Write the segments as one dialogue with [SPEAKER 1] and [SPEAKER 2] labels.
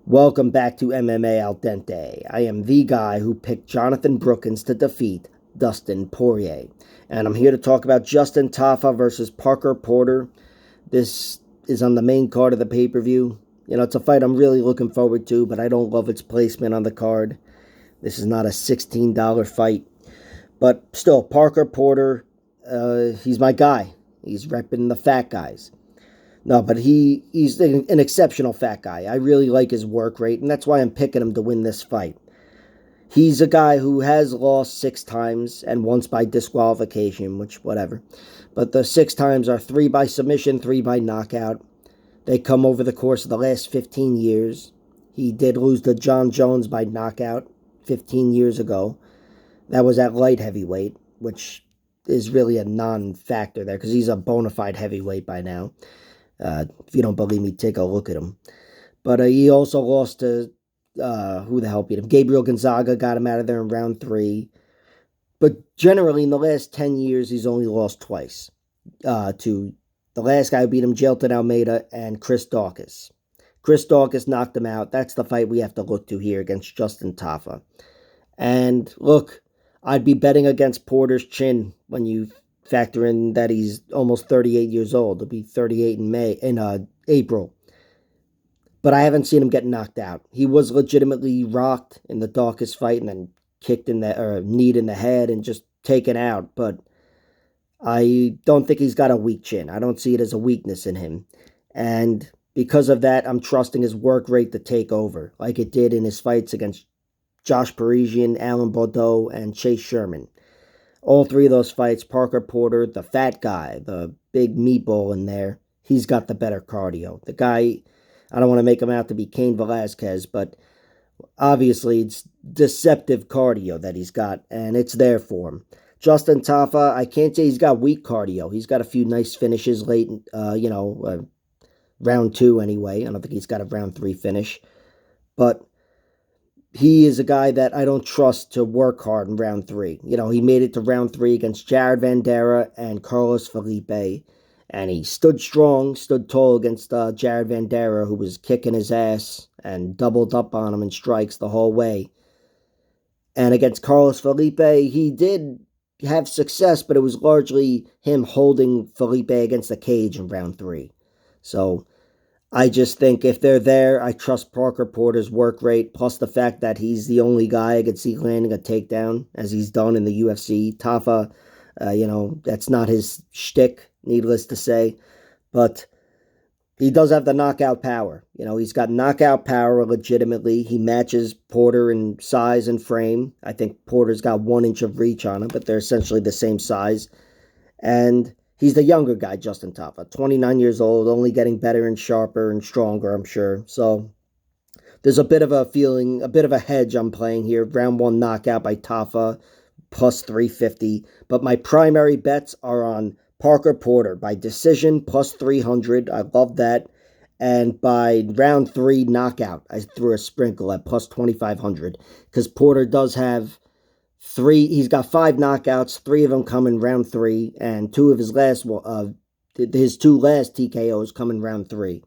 [SPEAKER 1] Welcome back to MMA Al Dente. I am the guy who picked Jonathan Brookins to defeat Dustin Poirier. And I'm here to talk about Justin Tafa versus Parker Porter. This is on the main card of the pay-per-view. It's a fight I'm really looking forward to, but I don't love its placement on the card. This is not a $16 fight. But still, Parker Porter, he's my guy. He's repping the fat guys. No, but he's an exceptional fat guy. I really like his work rate, and that's why I'm picking him to win this fight. He's a guy who has lost 6 times and once by disqualification, which, whatever. But the 6 times are 3 by submission, 3 by knockout. They come over the course of the last 15 years. He did lose to John Jones by knockout 15 years ago. That was at light heavyweight, which is really a non-factor there because he's a bona fide heavyweight by now. If you don't believe me, take a look at him. But he also lost to, who the hell beat him? Gabriel Gonzaga got him out of there in round 3. But generally, in the last 10 years, he's only lost twice. To the last guy who beat him, Jailton Almeida, and Chris Daukaus. Chris Daukaus knocked him out. That's the fight we have to look to here against Justin Tafa. And look, I'd be betting against Porter's chin when you factor in that he's almost 38 years old. He'll be 38 in April. But I haven't seen him get knocked out. He was legitimately rocked in the Daukaus fight and then kicked in the kneed in the head and just taken out. But I don't think he's got a weak chin. I don't see it as a weakness in him. And because of that, I'm trusting his work rate to take over, like it did in his fights against Josh Parisian, Alan Bordeaux, and Chase Sherman. All 3 of those fights, Parker Porter, the fat guy, the big meatball in there, he's got the better cardio. The guy, I don't want to make him out to be Cain Velasquez, but obviously it's deceptive cardio that he's got, and it's there for him. Justin Tafa, I can't say he's got weak cardio. He's got a few nice finishes late, round 2 anyway. I don't think he's got a round 3 finish. But he is a guy that I don't trust to work hard in round 3. He made it to round 3 against Jared Vanderaa and Carlos Felipe. And he stood strong, stood tall against Jared Vanderaa, who was kicking his ass and doubled up on him in strikes the whole way. And against Carlos Felipe, he did have success, but it was largely him holding Felipe against the cage in round 3. So I just think if they're there, I trust Parker Porter's work rate, plus the fact that he's the only guy I could see landing a takedown, as he's done in the UFC. Tafa, that's not his shtick, needless to say. But he does have the knockout power. He's got knockout power legitimately. He matches Porter in size and frame. I think Porter's got 1 inch of reach on him, but they're essentially the same size. And he's the younger guy, Justin Tafa, 29 years old, only getting better and sharper and stronger, I'm sure. So there's a bit of a feeling, a bit of a hedge I'm playing here. Round 1 knockout by Tafa, plus 350. But my primary bets are on Parker Porter by decision, plus 300. I love that. And by round 3 knockout, I threw a sprinkle at plus 2,500. Because Porter does have 3, he's got 5 knockouts, 3 of them come in round 3, and 2 of his his 2 last TKOs come in round 3.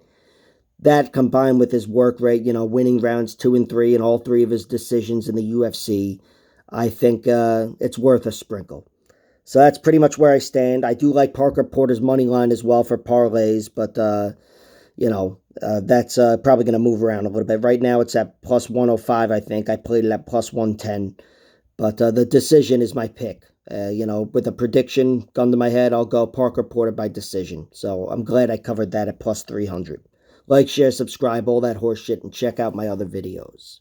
[SPEAKER 1] That combined with his work rate, winning rounds 2 and 3 and all 3 of his decisions in the UFC, I think it's worth a sprinkle. So that's pretty much where I stand. I do like Parker Porter's money line as well for parlays, but that's probably going to move around a little bit. Right now it's at plus 105, I think. I played it at plus 110. But the decision is my pick. With a prediction gun to my head, I'll go Parker Porter by decision. So I'm glad I covered that at plus 300. Like, share, subscribe, all that horse shit, and check out my other videos.